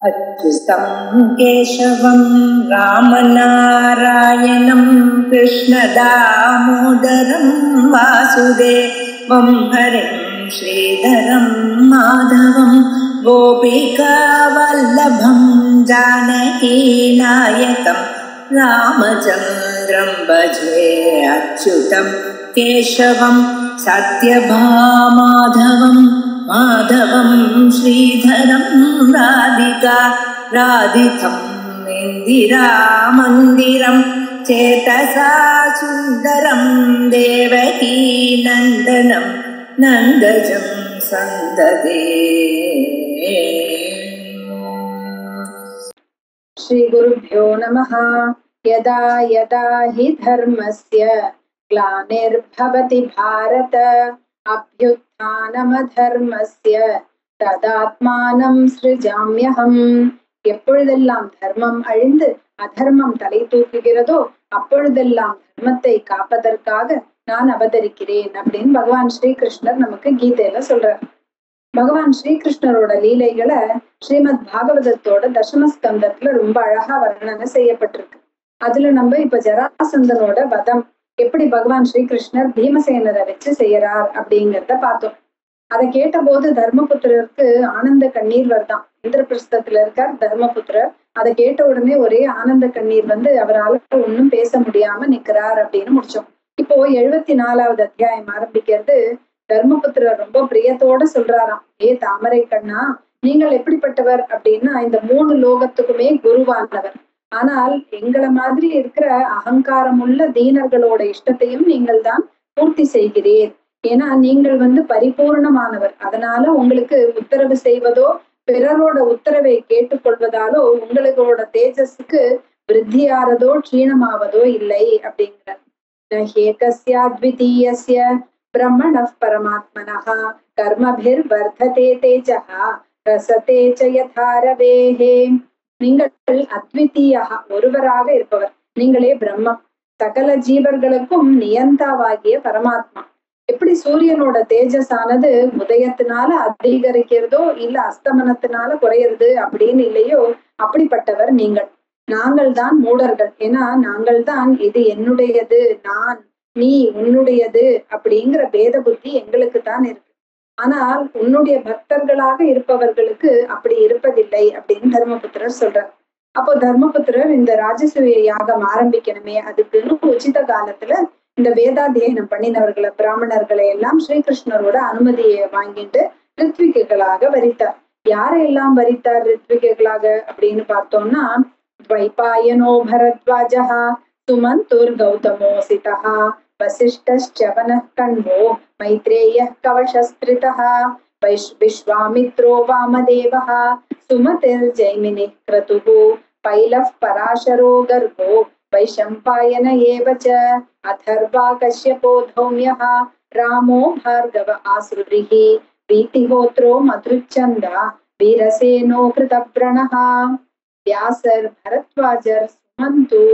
अच्युतं केशवं रामनारायणं कृष्णदामोदरं वासुदेवं हरिं श्रीधरं माधवं गोपिकावल्लभं जानकीनायकं रामचन्द्रं भजे। अच्युतं केशवं सत्यभामाधवं माधवं श्रीधरं राधितं इन्दिरामन्दिरं चेतसा सुन्दरं देवकी नन्दनं नन्दजं सन्ददे। श्री गुरुभ्यो नमः। यदा यदा हि धर्मस्य ग्लानिर्भवति भारत अभ्युत्थानमधर्मस्य तदात्मानं सृजाम्यहम्. எப்பொழுதெல்லாம் தர்மம் அழிந்து அதர்மம் தலை தூக்குகிறதோ அப்பொழுதெல்லாம் தர்மத்தை காப்பதற்காக நான் அவதரிக்கிறேன் அப்படின்னு பகவான் ஸ்ரீகிருஷ்ணர் நமக்கு கீதையில சொல்றார். பகவான் ஸ்ரீகிருஷ்ணரோட லீலைகளை ஸ்ரீமத் பாகவதத்தோட தசமஸ்கந்தத்துல ரொம்ப அழகா வர்ணனை செய்யப்பட்டிருக்கு. அதுல நம்ம இப்ப ஜராசந்தனோட வதம் எப்படி பகவான் ஸ்ரீகிருஷ்ணர் பீமசேனரை வச்சு செய்யறார் அப்படிங்கிறத பார்த்தோம். அதை கேட்ட போது தர்மபுத்திரருக்கு ஆனந்த கண்ணீர் வருதான். இந்திரபிரஸ்தத்துல இருக்கார் தர்மபுத்திரர். அதை கேட்ட உடனே ஒரே ஆனந்த கண்ணீர் வந்து அவரால் ஒன்னும் பேச முடியாம நிக்கிறார் அப்படின்னு முடிச்சோம். இப்போ 74வது அத்தியாயம் ஆரம்பிக்கிறது. தர்மபுத்திரர் ரொம்ப பிரியத்தோட சொல்றாராம், ஏ தாமரை கண்ணா, நீங்கள் எப்படிப்பட்டவர் அப்படின்னா இந்த 3 லோகத்துக்குமே குருவானவர். ஆனால் எங்களை மாதிரி இருக்கிற அகங்காரமுள்ள தீனர்களோட இஷ்டத்தையும் நீங்கள் தான் பூர்த்தி செய்கிறீர். ஏன்னா நீங்கள் வந்து பரிபூர்ணமானவர். அதனால உங்களுக்கு உத்தரவு செய்வதோ பிறரோட உத்தரவை கேட்டுக்கொள்வதாலோ உங்களோட தேஜஸுக்கு விருத்தியாறதோ க்ஷீணமாவதோ இல்லை அப்படிங்கிறார். பிரம்மணः பரமாத்மனः கர்மபிர்வர்ததே தேஜः ரசதே ச யதா ரவேஹே. நீங்கள் அத்விதீயா, ஒருவராக இருப்பவர். நீங்களே பிரம்மம், சகல ஜீவர்களுக்கும் நியந்தாவாகிய பரமாத்மா. எப்படி சூரியனோட தேஜஸானது உதயத்தினால அதிகரிக்கிறதோ இல்ல அஸ்தமனத்தினால குறையிறது அப்படின்னு இல்லையோ அப்படிப்பட்டவர் நீங்கள். நாங்கள் தான் மூடர்கள். ஏன்னா நாங்கள் தான் இது என்னுடையது, நான் நீ உன்னுடையது அப்படிங்கிற பேத புத்தி எங்களுக்கு தான் இருக்கு. ஆனால் உன்னுடைய பக்தர்களாக இருப்பவர்களுக்கு அப்படி இருப்பதில்லை அப்படின்னு தர்மபுத்திரர் சொல்றார். அப்போ தர்மபுத்திரர் இந்த ராஜசூய யாகம் ஆரம்பிக்கணுமே, அதுக்குன்னு உச்சித காலத்துல இந்த வேதாத்தியனம் பண்ணினவர்களை பிராமணர்களை எல்லாம் ஸ்ரீகிருஷ்ணரோட அனுமதியை வாங்கிட்டு ரித்விகர்களாக வரித்தார். யாரையெல்லாம் வரித்தார் ரித்விகர்களாக அப்படின்னு பார்த்தோம்னா, வைபாயனோ பரத்வாஜஹா சுமந்தூர் கௌதமோசிதः வசிஷ்டश्चवनः கண்வோ மைத்ரேயः கவசஸ்திரிதः விஸ்வாமித்ரோ வாமதேவः சுமதிர் ஜைமினிः க்ரதுः பைலः பராசரோ கர்கோ வைஷம்பாயன ஏவ ச அதர்வா கஷ்யபோ தௌம்யः ராமோ பார்கவ ஆசுரிः வீதிஹோத்ரோ மதுச்சந்தா வீரசேனோ கிருதப்ரணः. வியாசர், பரத்வாஜர், சுமந்து,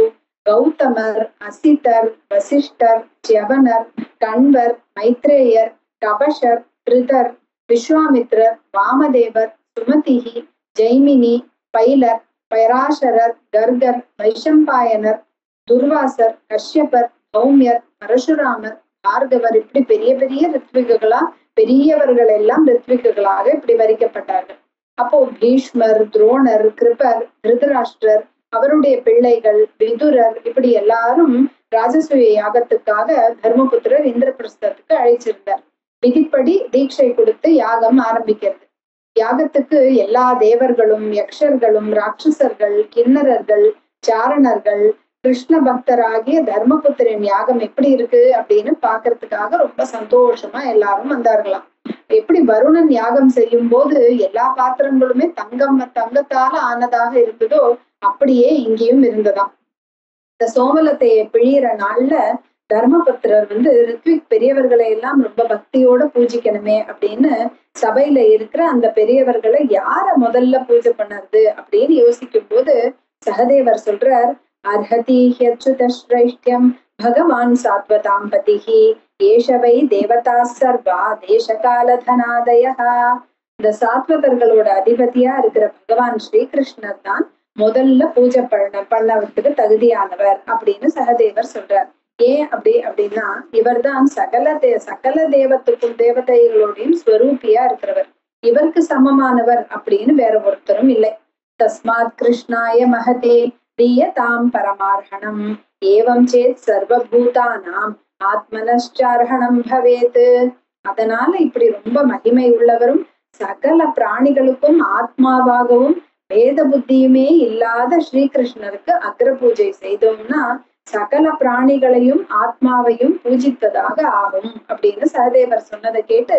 கௌதமர், அசிதர், வசிஷ்டர், ச்யவனர், கண்வர், மைத்ரேயர், கபஷர், கிருதர், விஸ்வாமித்ரர், வாமதேவர், சுமதிஹி, ஜெய்மினி, பைலர், பராசரர், கர்கர், வைஷம்பாயனர், துர்வாசர், கஷ்யபர், சௌமியர், பரசுராமர், பார்கவர், இப்படி பெரிய பெரிய ரித்விகளா பெரியவர்கள் எல்லாம் ரித்விகளாக இப்படி வரிக்கப்பட்டார்கள். அப்போ பீஷ்மர், துரோணர், கிருபர், திருதராஷ்டிரர், அவருடைய பிள்ளைகள், விதுரர், இப்படி எல்லாரும் ராஜசூய யாகத்துக்காக தர்மபுத்திரர் இந்திரபிரஸ்தத்துக்கு அழைச்சிருந்தார். விதிப்படி தீட்சை கொடுத்து யாகம் ஆரம்பிக்கிறது. யாகத்துக்கு எல்லா தேவர்களும், யக்ஷர்களும், ராட்சசர்கள், கிண்ணறர்கள், சாரணர்கள், கிருஷ்ண பக்தராகிய தர்மபுத்திரன் யாகம் எப்படி இருக்கு அப்படின்னு பாக்குறதுக்காக ரொம்ப சந்தோஷமா எல்லாரும் வந்தார்களாம். எப்படி வருணன் யாகம் செய்யும் போது எல்லா பாத்திரங்களுமே தங்கத்தால ஆனதாக இருந்ததோ அப்படியே இங்கேயும் இருந்ததாம். இந்த சோமலத்தைய பிழியிற நாள்ல தர்மபுத்திரர் வந்து ரித்விக் பெரியவர்களை எல்லாம் ரொம்ப பக்தியோட பூஜிக்கணுமே அப்படின்னு சபையில இருக்கிற அந்த பெரியவர்களை யார முதல்ல பூஜை பண்ணறது அப்படின்னு யோசிக்கும் போது சகதேவர் சொல்றார், அர்ஹதி ஹ்யச்சுத ஸ்ரைஷ்ட்யம் பகவான் சாத்வதாம் பதிஹி ஏஷவை தேவதா சர்வா தேசகால தனாதயஹ. இந்த சாத்வதர்களோட அதிபதியா இருக்கிற பகவான் ஸ்ரீகிருஷ்ணர் தான் முதல்ல பூஜை பண்ணவதுக்கு தகுதியானவர் அப்படின்னு சகதேவர் சொல்றார். ஏன் அப்படின்னா இவர் தான் சகல தேவதைகளோடையும் ஸ்வரூபியா இருக்கிறவர். இவருக்கு சமமானவர் அப்படின்னு வேற ஒருத்தரும் இல்லை. தஸ்மாத் கிருஷ்ணாய மகதே தீயதாம் பரமார்ஹணம் ஏவம் சேத் சர்வபூதானாம் ஆத்மனச்சார்ஹணம் பவேத். அதனால இப்படி ரொம்ப மகிமை உள்ளவரும் சகல பிராணிகளுக்கும் ஆத்மாவாகவும் வேத புத்தியுமே இல்லாத ஸ்ரீகிருஷ்ணருக்கு அக்ர பூஜை செய்தோம்னா சகல பிராணிகளையும் ஆத்மாவையும் பூஜித்ததாக ஆகும் அப்படின்னு சகதேவர் சொன்னதை கேட்டு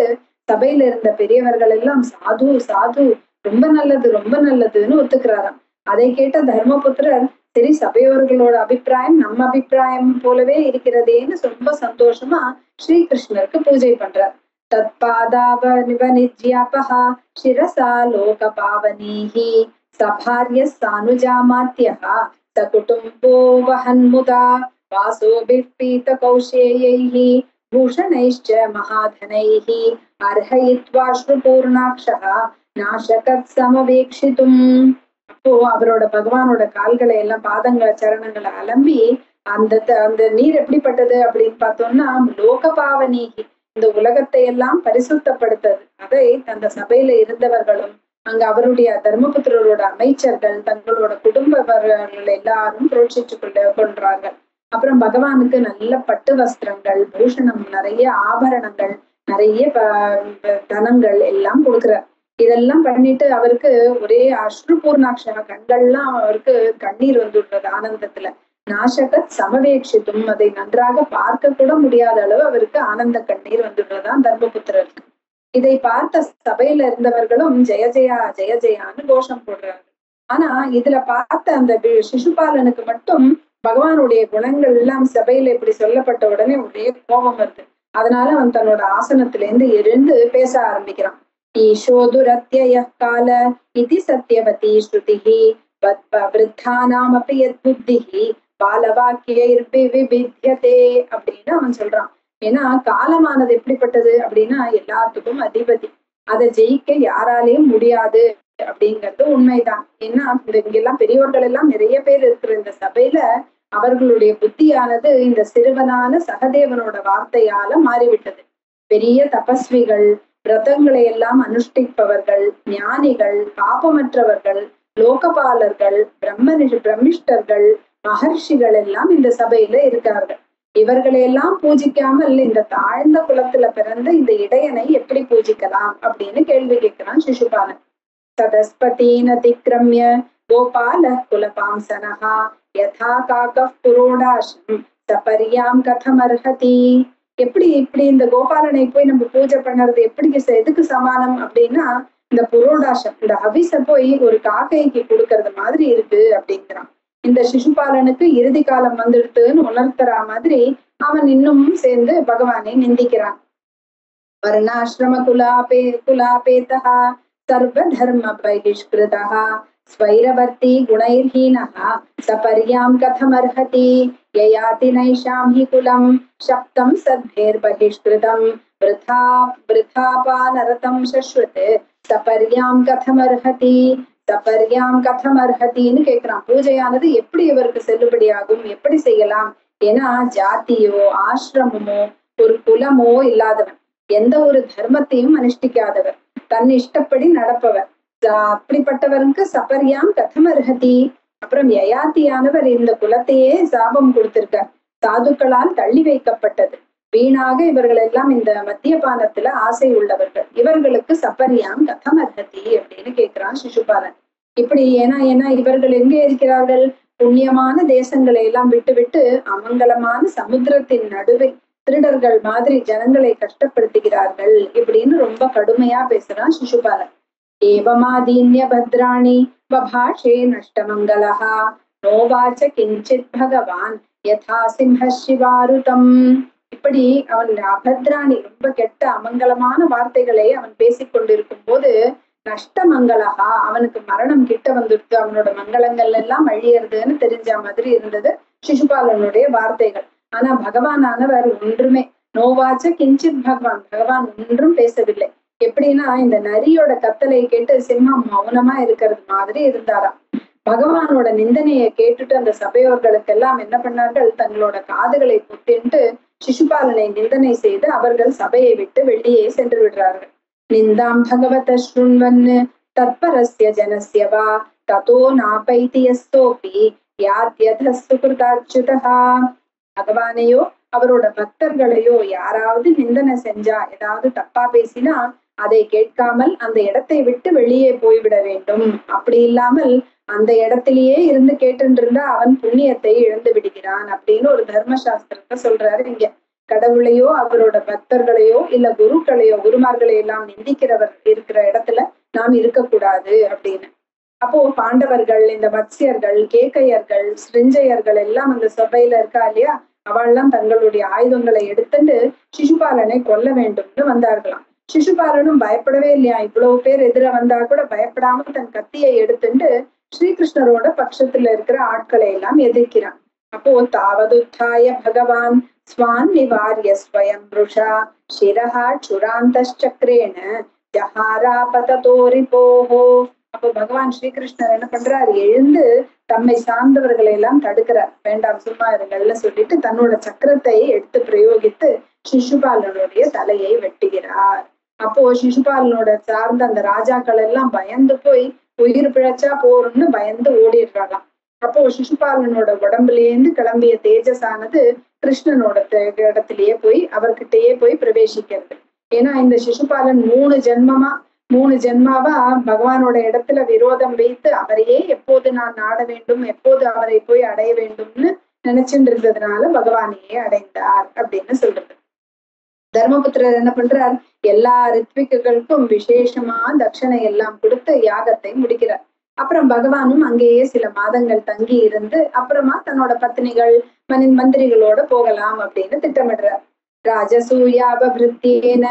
சபையில இருந்த பெரியவர்கள் எல்லாம் சாது சாது ரொம்ப நல்லது ரொம்ப நல்லதுன்னு ஒத்துக்கிறாராம். அதை கேட்ட தர்மபுத்திரர் சரி சபையோர்களோட அபிப்பிராயம் நம்ம அபிப்பிராயம் போலவே இருக்கிறதேன்னு ரொம்ப சந்தோஷமா ஸ்ரீகிருஷ்ணருக்கு பூஜை பண்றார். தத்பாதாவநிஜ்யாபஹா சிரசா லோக பாவனீஹி சபார்ய சானுஜாமாத்யஹா சகுடும்போ வஹன்முதா வாசோபிः பீத கௌஷேயைஹி பூஷணைश्च மகாதனைः அர்ஹயித்வாஸ்ருபூர்ணாக்ஷः நாசகத் சமவேக்ஷிதும். அப்போ அவரோட பகவானோட கால்களை எல்லாம் பாதங்களை சரணங்களை அலம்பி அந்த நீர் எப்படிப்பட்டது அப்படின்னு பார்த்தோம்னா லோக பாவனீகி இந்த உலகத்தை எல்லாம் பரிசுத்தப்படுத்தது. அதை அந்த சபையில இருந்தவர்களும் அங்க அவருடைய தர்மபுத்திரரோட அமைச்சர்கள் தங்களோட குடும்பவர்கள் எல்லாரும் புரோட்சிச்சு கொள்றாங்க. அப்புறம் பகவானுக்கு நல்ல பட்டு வஸ்திரங்கள் பூஷணம் நிறைய ஆபரணங்கள் நிறைய தனங்கள் எல்லாம் கொடுக்குறார். இதெல்லாம் பண்ணிட்டு அவருக்கு ஒரே அஸ்ருபூர்ணாட்சக கண்கள்லாம் அவருக்கு கண்ணீர் வந்துடுறது ஆனந்தத்துல. நாசகத் சமவேக்ஷித்தும் அதை நன்றாக பார்க்க கூட முடியாத அளவு அவருக்கு ஆனந்த கண்ணீர் வந்துடுறதான் தர்மபுத்திரருக்கு. இதை பார்த்த சபையில இருந்தவர்களும் ஜெய ஜெயா ஜெய ஜெயான்னு கோஷம் போடுறாங்க. ஆனா இதுல பார்த்த அந்த சிசுபாலனுக்கு மட்டும் பகவானுடைய குணங்கள் எல்லாம் சபையில இப்படி சொல்லப்பட்ட உடனே ஒரே கோபம் வருது. அதனால அவன் தன்னோட ஆசனத்திலேருந்து எழுந்து பேச ஆரம்பிக்கிறான். ஈஷோதுரத்யய கால இதி சத்யவதி ஸ்ருதிஹி விருத்தானாமபி யத் புத்திஹி பாலவாக்கியைர்பிவிபித்யதே அப்படின்னு அவன் சொல்றான். ஏன்னா காலமானது எப்படிப்பட்டது அப்படின்னா எல்லாத்துக்கும் அதிபதி, அதை ஜெயிக்க யாராலையும் முடியாது அப்படிங்கிறது உண்மைதான். ஏன்னா இங்கெல்லாம் பெரியவர்கள் எல்லாம் நிறைய பேர் இருக்கிற இந்த சபையில அவர்களுடைய புத்தியானது இந்த சிறுவனான சகதேவனோட வார்த்தையால மாறிவிட்டது. பெரிய தபஸ்விகள், விரதங்களை எல்லாம் அனுஷ்டிப்பவர்கள், ஞானிகள், பாபமற்றவர்கள், லோகபாலர்கள், பிரம்மிஷ்டர்கள், மகர்ஷிகள் எல்லாம் இந்த சபையில இருக்கார்கள். இவர்களையெல்லாம் பூஜிக்காமல் இந்த தாழ்ந்த குலத்துல பிறந்த இந்த இடையனை எப்படி பூஜிக்கலாம் அப்படின்னு கேள்வி கேட்கிறான் சிசுபாலன். சதஸ்பதீன் அதிக்ரம்ய கோபால குலபாம்சனஹா யதா காகஃப் புரோடாசம் சபரியாம் கதமர்ஹதி. இப்படி இந்த கோபாலனை போய் நம்ம பூஜை பண்ணறது எப்படி எதுக்கு சமானம் அப்படின்னா இந்த புரோடாசம் இந்த ஹவிச போய் ஒரு காக்கைக்கு கொடுக்கறது மாதிரி இருக்கு அப்படிங்கிறான். இந்த சிசுபாலனுக்கு இறுதி காலம் வந்துடுத்துன்னு உணர்த்துற மாதிரி அவன் இன்னும் சேர்ந்து பகவானை நிந்திக்கிறான். வர்ணாசிரம குலாபேதா சர்வ தர்ம பகிஷ்கிருதா ஸ்வைரவர்த்தி குணைர்ஹீனஹா சபர்யாம் கதமர்ஹதி யயாதி நைஷாம் ஹி குலம் சப்தம் சத்பேர் பகிஷ்கிருதம் விருதாபானரதம் சஸ்வத் சபர்யாம் கதமர்ஹதி சபர்யாம் கதமர்ஹத்தின்னு கேட்கிறான். பூஜையானது எப்படி இவருக்கு செல்லுபடியாகும், எப்படி செய்யலாம்? ஏன்னா ஜாதியோ ஆசிரமமோ ஒரு குலமோ இல்லாதவன், எந்த ஒரு தர்மத்தையும் அனுஷ்டிக்காதவர், தன் இஷ்டப்படி நடப்பவர், அப்படிப்பட்டவருக்கு சபர்யாம் கதமர்ஹதி. அப்புறம் யயாத்தியானவர் இந்த குலத்தையே சாபம் கொடுத்திருக்கார், சாதுக்களால் தள்ளி வைக்கப்பட்டது. வீணாக இவர்கள் எல்லாம் இந்த மத்தியபானத்துல ஆசை உள்ளவர்கள், இவர்களுக்கு சபர்யாம் கதமர்ஹதி அப்படின்னு கேட்கிறான் சிசுபாலன். இப்படி ஏன்னா இவர்கள் எங்கே இருக்கிறார்கள்? புண்ணியமான தேசங்களை எல்லாம் விட்டு அமங்கலமான சமுத்திரத்தின் நடுவே திருடர்கள் மாதிரி ஜனங்களை கஷ்டப்படுத்துகிறார்கள் இப்படின்னு ரொம்ப கடுமையா பேசுறான் சிசுபாலன். ஏவமாதீன்ய பத்ராணி பபாஷே நஷ்டமங்கலஹா நோவாச்ச கிஞ்சித் பகவான் யதா சிம்ஹ சிவாருதம். இப்படி அவன் அபத்ராணி ரொம்ப கெட்ட அமங்கலமான வார்த்தைகளை அவன் பேசிக்கொண்டிருக்கும் போது நஷ்டமங்கலஹா அவனுக்கு மரணம் கிட்ட வந்துடுத்து, அவனோட மங்களங்கள் எல்லாம் அழியறதுன்னு தெரிஞ்ச மாதிரி இருந்தது சிசுபாலனுடைய வார்த்தைகள். ஆனா பகவானானவர் ஒன்றுமே நோவாச்ச கிஞ்சித் பகவான் ஒன்றும் பேசவில்லை. எப்படின்னா இந்த நரியோட கத்தலை கேட்டு சிம்மம் மௌனமா இருக்கிறது மாதிரி இருந்தாராம். பகவானோட நிந்தனையை கேட்டுட்டு அந்த சபையோர்களுக்கு எல்லாம் என்ன பண்ணார்கள், தங்களோட காதுகளை புத்தின்ட்டு சிசுபாலனை நிந்தனை செய்து அவர்கள் சபையை விட்டு வெளியே சென்று விடுறார்கள். நிந்தாம் பகவத ஸ்ருண்வன் தத்பரஸ்ய ஜனஸ்ய வா ததோ நாபைதி யஸ்தோபி யாத்யத சுகிருதாச்சுதஹா. பகவானையோ அவரோட பக்தர்களையோ யாராவது நிந்தனை செஞ்சா, ஏதாவது தப்பா பேசினா அதை கேட்காமல் அந்த இடத்தை விட்டு வெளியே போய்விட வேண்டும். அப்படி இல்லாமல் அந்த இடத்திலேயே இருந்து கேட்டு இருந்தா அவன் புண்ணியத்தை இழந்து விடுகிறான் அப்படின்னு ஒரு தர்மசாஸ்திரத்தை சொல்றாரு இங்க. கடவுளையோ அவரோட பக்தர்களையோ இல்ல குருக்களையோ குருமார்களை எல்லாம் நிந்திக்கிறவர் இருக்கிற இடத்துல நாம் இருக்கக்கூடாது அப்படின்னு. அப்போ பாண்டவர்கள், இந்த மத்ஸ்யர்கள், கேக்கையர்கள், சிருஞ்சையர்கள் எல்லாம் அந்த சபையில இருக்கா இல்லையா, அவள்லாம் தங்களுடைய ஆயுதங்களை எடுத்துட்டு சிசுபாலனை கொல்ல வேண்டும்னு வந்தார்களாம். சிசுபாலனும் பயப்படவே இல்லையா, இவ்வளவு பேர் எதிர வந்தா கூட பயப்படாம தன் கத்தியை எடுத்துட்டு ஸ்ரீகிருஷ்ணரோட பட்சத்துல இருக்கிற ஆட்களை எல்லாம் எதிர்க்கிறான். அப்போ தாவதுத்தாய பகவான் ஸ்வான் நிவாரிய ஸ்வயம் ருஷா சிரஹா சுராந்தச்சக்ரேன ஜஹாரா பததோரி போஹோ. அப்போ பகவான் ஸ்ரீகிருஷ்ணர் என்ன பண்றார், எழுந்து தம்மை சார்ந்தவர்களை எல்லாம் தடுக்கிறார். வேண்டாம் சும்மா இருங்கள்னு சொல்லிட்டு தன்னோட சக்கரத்தை எடுத்து பிரயோகித்து சிசுபாலனுடைய தலையை வெட்டுகிறார். அப்போ சிசுபாலனோட சார்ந்த அந்த ராஜாக்கள் எல்லாம் பயந்து போய் உயிர் பிழைச்சா போறோம்னு பயந்து ஓடிடுறாங்களாம். அப்போ சிசுபாலனோட உடம்புலேருந்து கிளம்பிய தேஜஸானது கிருஷ்ணனோட இடத்திலேயே போய் அவர்கிட்டயே போய் பிரவேசிக்கிறது. ஏன்னா இந்த சிசுபாலன் மூணு ஜென்மாவா பகவானோட இடத்துல விரோதம் வைத்து அவரையே எப்போது நான் நாட வேண்டும், எப்போது அவரை போய் அடைய வேண்டும்னு நினைச்சுட்டு இருந்ததுனால பகவானையே அடைந்தார் அப்படின்னு சொல்றது. தர்மபுத்திரர் என்ன பண்றார், எல்லா ரித்விக்குகளுக்கும் விசேஷமா தட்சணை எல்லாம் கொடுத்து யாகத்தை முடிக்கிறார். அப்புறம் பகவானும் அங்கேயே சில மாதங்கள் தங்கி இருந்து அப்புறமா தன்னோட பத்னிகள் மந்திரிகளோட போகலாம் அப்படின்னு திட்டமிடுறார். ராஜசூயாபிருத்தியேன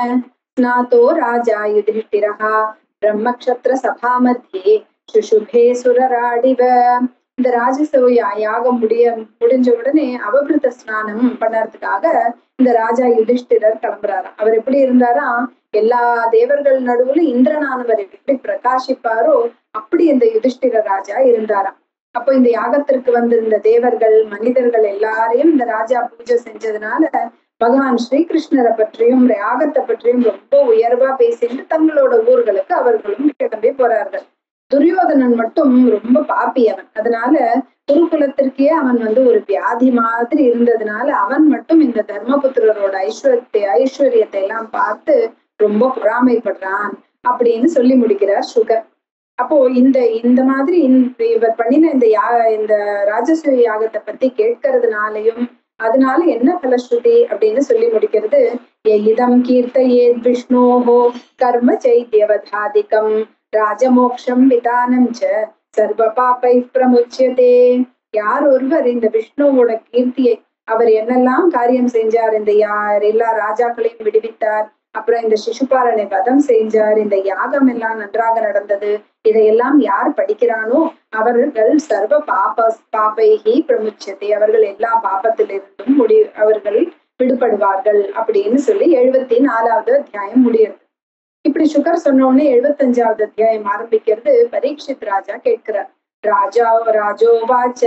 ஸ்நாதோ ராஜா யுதிஷ்டிரஹா பிரம்மக்ஷத்ர சபா மத்தியே சுஷுபே சுரராடிவ. இந்த ராஜசூய யாகம் முடிஞ்ச உடனே அவபிருத்த ஸ்நானம் பண்ணறதுக்காக இந்த ராஜா யுதிஷ்டிரர் கிளம்புறாராம். அவர் எப்படி இருந்தாரா, எல்லா தேவர்கள் நடுவுல இந்திரனானவர் எப்படி பிரகாசிப்பாரோ அப்படி இந்த யுதிஷ்டிர ராஜா இருந்தாராம். அப்போ இந்த யாகத்திற்கு வந்திருந்த தேவர்கள் மனிதர்கள் எல்லாரையும் இந்த ராஜா பூஜை செஞ்சதுனால பகவான் ஸ்ரீகிருஷ்ணரை பற்றியும் யாகத்தை பற்றியும் ரொம்ப உயர்வா பேசிட்டு தங்களோட ஊர்களுக்கு அவர்களும் கிளம்பி போறார்கள். துரியோதனன் மட்டும் ரொம்ப பாப்பி அவன். அதனால குருகுலத்திற்கே அவன் ஒரு வியாதி மாதிரி இருந்ததுனால அவன் மட்டும் இந்த தர்மபுத்திரரோட ஐஸ்வர்யத்தை எல்லாம் பார்த்து ரொம்ப பொறாமைப்படுறான் அப்படின்னு சொல்லி முடிக்கிறார் சுகர். அப்போ இந்த மாதிரி இவர் பண்ணின இந்த ராஜசூய யாகத்தை பத்தி கேட்கறதுனாலையும் அதனால என்ன பலஸ்ருதி அப்படின்னு சொல்லி முடிக்கிறது. இதம் கீர்த்தயேத் விஷ்ணோஹோ கர்ம சைத்யவதாதிகம் ராஜமோக்ஷம் விதானம் ச சர்வ பாபை பிரமுச்சியதே. யார் ஒருவர் இந்த விஷ்ணுவோட கீர்த்தியை, அவர் என்னெல்லாம் காரியம் செஞ்சார், இந்த எல்லா ராஜாக்களையும் விடுவித்தார், அப்புறம் இந்த சிசுபாலனை வதம் செஞ்சார், இந்த யாகம் எல்லாம் நன்றாக நடந்தது, இதையெல்லாம் யார் படிக்கிறானோ அவர்கள் சர்வ பாபைஹி பிரமுச்சத்தை, அவர்கள் எல்லா பாபத்திலிருந்தும் அவர்கள் விடுபடுவார்கள் அப்படின்னு சொல்லி 74வது அத்தியாயம் முடியுது. இப்படி சுகர் சொன்ன உடனே 75வது அத்தியாயம் ஆரம்பிக்கிறது. பரீட்சித் ராஜா கேட்கிறார். ராஜோவாச்ச